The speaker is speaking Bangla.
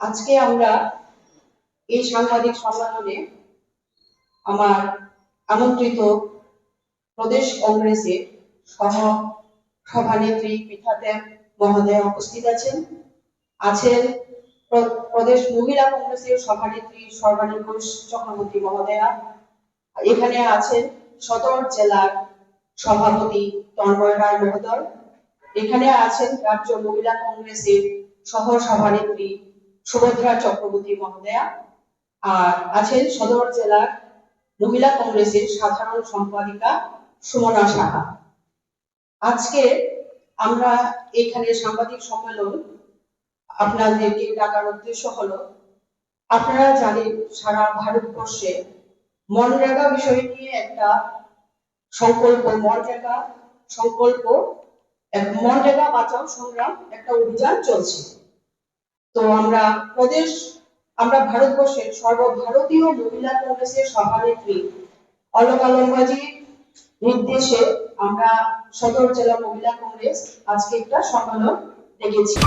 আজকে আমরা এই সাংবাদিক সম্মেলনে আমার আমন্ত্রিত প্রদেশ কংগ্রেসের সহ সভানেত্রী পীঠাদেব মহোদয়া উপস্থিত আছেন। প্রদেশ মহিলা কংগ্রেসের সভানেত্রী সর্বাণী ঘোষ চক্রবর্তী মহোদয়া। এখানে আছেন সদর জেলার সভাপতি তন্ময় রায় মহোদয়। এখানে আছেন রাজ্য মহিলা কংগ্রেসের সহ সভানেত্রী সুভদ্রা চক্রবর্তী মহোদয়া, আর আছেন সদর জেলার মহিলা কংগ্রেসের সাধারণ সম্পাদিকা সুমনা সাহা। আজকে আমরা এখানে সাংবাদিক সম্মেলন আপনাদেরকে ডাকার উদ্দেশ্য হলো, আপনারা জানেন সারা ভারতবর্ষে মনরেগা বিষয় নিয়ে একটা মনরেগা বাঁচাও সংগ্রাম একটা অভিযান চলছে। তো আমরা ভারতবর্ষের সর্বভারতীয় মহিলা কংগ্রেসের সভানেত্রী অলকা লম্বাজির নির্দেশে আমরা সদর জেলা মহিলা কংগ্রেস আজকে একটা সম্মেলন ডেকেছি।